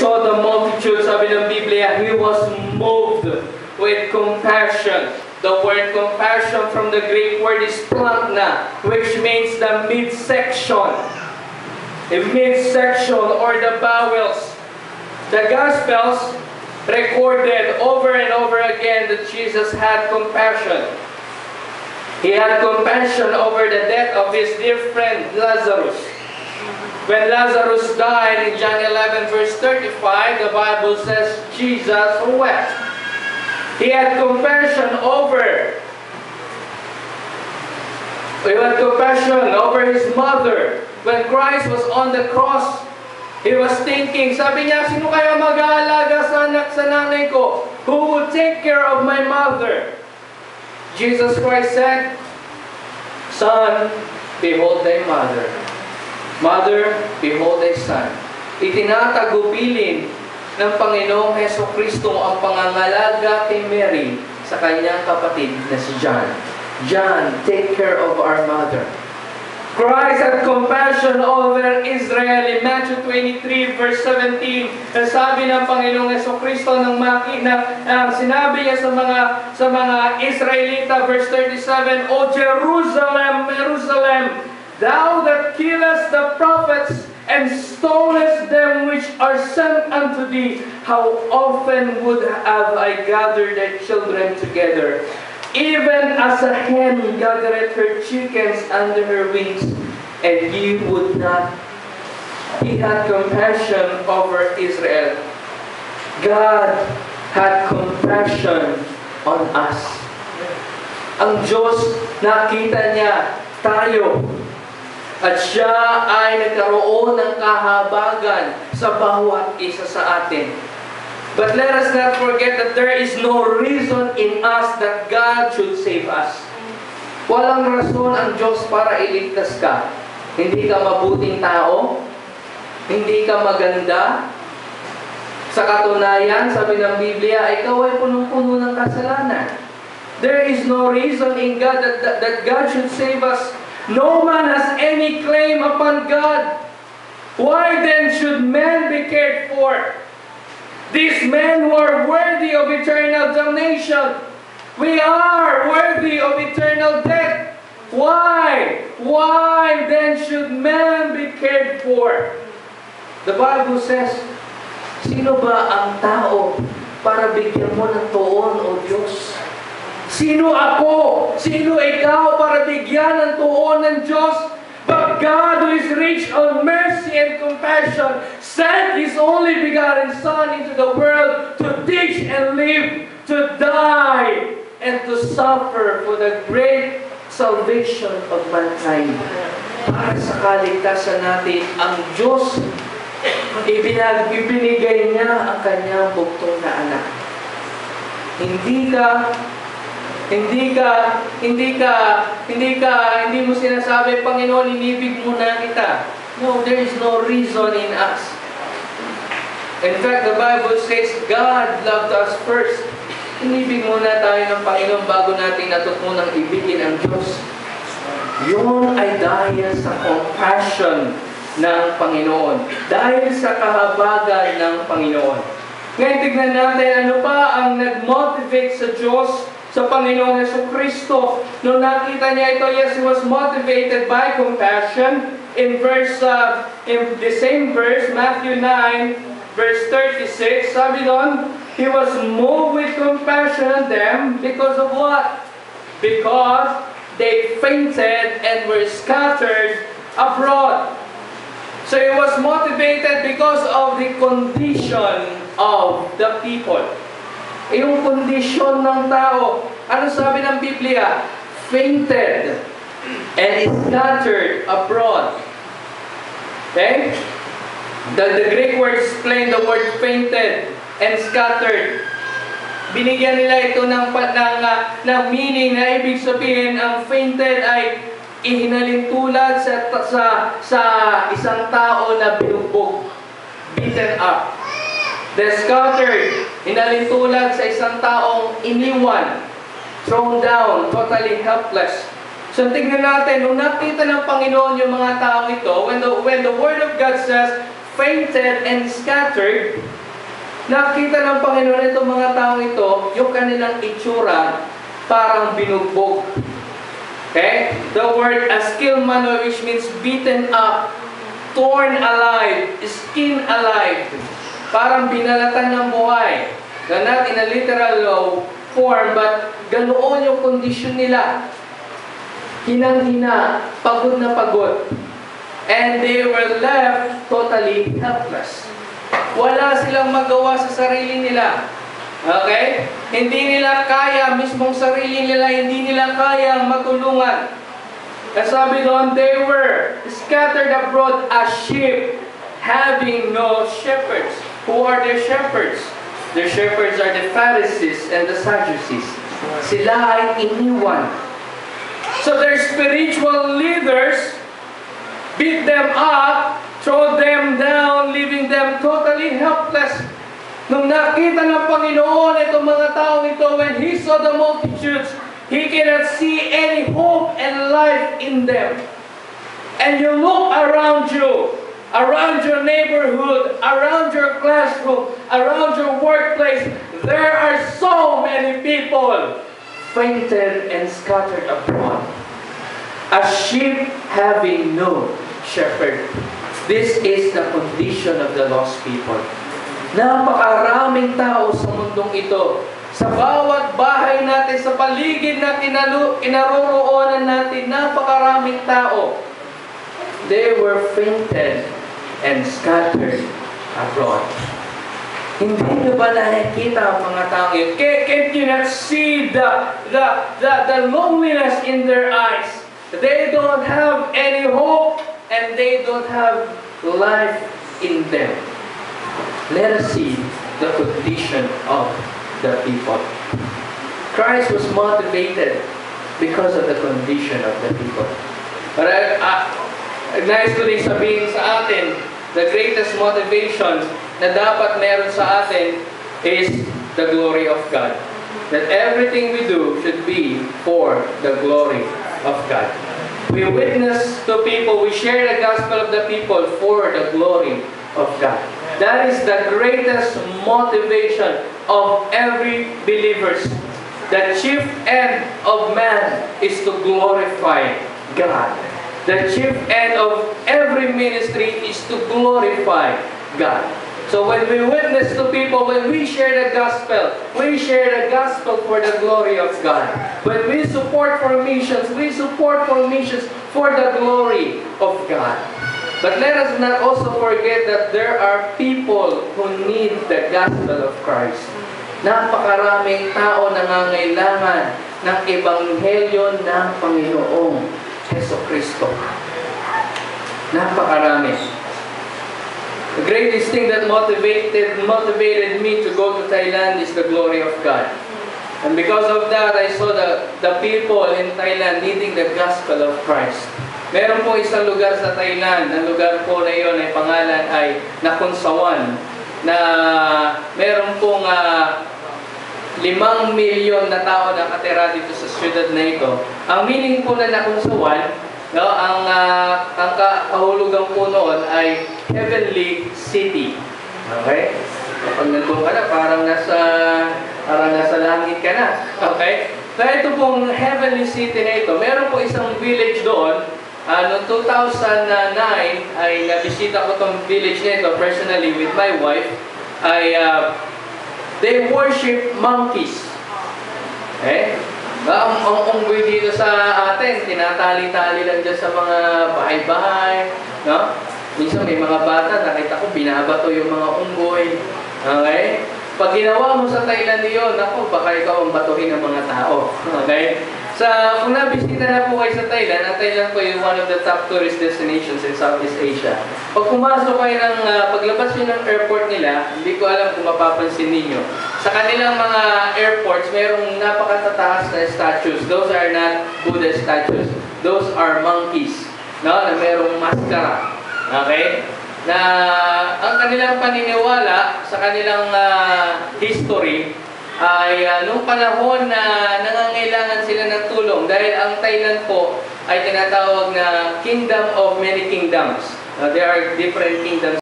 saw the multitude, sabi ng Biblia, He was moved with compassion. The word compassion from the Greek word is plagna, which means the midsection. The midsection or the bowels. The Gospels recorded over and over again that Jesus had compassion. He had compassion over the death of his dear friend Lazarus. When Lazarus died in John 11 verse 35, the Bible says Jesus wept. He had compassion over his mother. When Christ was on the cross, He was thinking, sabi niya, sino kaya mag-aalaga sa nanay ko? Who would take care of my mother? Jesus Christ said, Son, behold thy mother. Mother, behold thy son. Itinatagubilin ng Panginoong Hesukristo ang pangangalaga kay Mary sa kanyang kapatid na si John. John, take care of our mother. Christ had compassion over Israel in Matthew 23 verse 17. Sabi ng Panginoong Hesukristo sinabi niya sa mga Israelita verse 37, O Jerusalem, Jerusalem, thou that killest the prophets and stonest them which are sent unto thee, how often would have I gathered thy children together, even as a hen gathereth her chickens under her wings, and ye would not. He had compassion over Israel. God had compassion on us. Ang Diyos, nakita niya tayo, at siya ay nagkaroon ng kahabagan sa bawat isa sa atin. But let us not forget that there is no reason in us that God should save us. Walang rason ang Diyos para iligtas ka. Hindi ka mabuting tao, hindi ka maganda. Sa katunayan, sabi ng Biblia, ikaw ay punong-puno ng kasalanan. There is no reason in God that God should save us. No man has any claim upon God. Why then should men be cared for? These men who are worthy of eternal damnation. We are worthy of eternal death. Why? Why then should men be cared for? The Bible says, sino ba ang tao para bigyan mo ng tuon, O Diyos? Sino ako? Sino ikaw para bigyan ng tuon ng Diyos? But God, who is rich on mercy and compassion, sent His only begotten Son into the world to teach and live, to die, and to suffer for the great salvation of mankind. Para sa kaligtasan natin, ang Diyos, ibinigay niya ang kanyang bugtong na anak. Hindi mo sinasabi, Panginoon, inibig mo na kita. No, there is no reason in us. In fact, the Bible says, God loved us first. Inibig muna tayo ng Panginoon bago natin natutunang ibigin ang Diyos. Yun ay dahil sa compassion ng Panginoon. Dahil sa kahabagan ng Panginoon. Ngayon, tignan natin ano pa ang nag-motivate sa Diyos, sa Panginoong Hesukristo. Nung nakita niya ito, yes, He was motivated by compassion. In the same verse, Matthew 9, verse 36, sabi doon, He was moved with compassion on them because of what? Because they fainted and were scattered abroad. So He was motivated because of the condition of the people. Yung kondisyon ng tao, ano sabi ng Biblia? Fainted and scattered abroad. Okay? The Greek word explain the word fainted and scattered. Binigyan nila ito ng meaning na ibig sabihin, ang fainted ay ihinalintulad sa isang tao na binugbog, beaten up. The scattered, hinalintulad sa isang taong iniwan, thrown down, totally helpless. So tingnan natin, nung nakita ng Panginoon yung mga tao ito, when the Word of God says, fainted and scattered, nakita ng Panginoon itong mga tao ito, yung kanilang itsura, parang binugbog. Okay? The word askilmano, which means beaten up, torn alive, skin alive. Parang binalatan ng buhay. Not in a literal form, but ganoon yung kondisyon nila. Hinang-hina, pagod na pagod. And they were left totally helpless. Wala silang magawa sa sarili nila. Okay? Hindi nila kaya, mismong sarili nila, hindi nila kaya matulungan. Sabi doon, they were scattered abroad as sheep, having no shepherds. Who are their shepherds? Their shepherds are the Pharisees and the Sadducees. Sila ay iniwan. So their spiritual leaders beat them up, throw them down, leaving them totally helpless. Nung nakita ng Panginoon itong mga taong ito, when He saw the multitudes, He cannot see any hope and life in them. And you look around you, around your neighborhood, around your classroom, around your workplace, there are so many people fainted and scattered abroad, as sheep having no shepherd. This is the condition of the lost people. Napakaraming tao sa mundong ito. Sa bawat bahay natin, sa paligid na kinaroroonan natin, napakaraming tao. They were fainted and scattered abroad. Hindi nyo ba nakikita ang mga tao yun? Can't you not see the loneliness in their eyes? They don't have any hope and they don't have life in them. Let us see the condition of the people. Christ was motivated because of the condition of the people. But nice ko rin sabihin sa atin, the greatest motivation na dapat meron sa atin is the glory of God. That everything we do should be for the glory of God. We witness to people, we share the gospel of the people for the glory of God. That is the greatest motivation of every believer. The chief end of man is to glorify God. The chief end of every ministry is to glorify God. So when we witness to people, when we share the gospel for the glory of God. When we support for missions, we support for missions for the glory of God. But let us not also forget that there are people who need the gospel of Christ. Napakaraming tao nangangailangan ng ebanghelyo ng Panginoong Jesucristo. Napakarami. The greatest thing that motivated me to go to Thailand is the glory of God. And because of that, I saw the people in Thailand needing the gospel of Christ. Meron po isang lugar sa Thailand, ang lugar po na iyon ay pangalan ay Nakhon na meron pong 5 milyon na tao na nakatira dito sa syudad na ito. Ang meaning po na Nakhon, no, ang kahulugan po noon ay heavenly city. Okay? Kapag nandun ka na, parang nasa langit ka na. Okay? So ito pong heavenly city na ito, meron po isang village doon. Noong 2009 ay nabisita ko itong village na ito personally with my wife. They worship monkeys. Okay? Ang unggoy dito sa atin, tinatali-tali lang dyan sa mga bahay-bahay. No? Minsan may mga bata, nakita ko, binabato yung mga unggoy. Okay? Pag ginawa mo sa Thailand yun, ako, baka ikaw ang batuhin ng mga tao. Okay? Kung nabisita na po kayo sa Thailand, ang Thailand po yung one of the top tourist destinations in Southeast Asia. Pag pumasok kayo paglabas nyo ng airport nila, hindi ko alam kung mapapansin ninyo. Sa kanilang mga airports, mayroong napakatataas na statues. Those are not Buddha statues. Those are monkeys. No? Na mayroong maskara. Okay? Na ang kanilang paniniwala sa kanilang history ay nung panahon na nangangailangan sila ng tulong dahil ang Thailand po ay tinatawag na Kingdom of Many Kingdoms. There are different kingdoms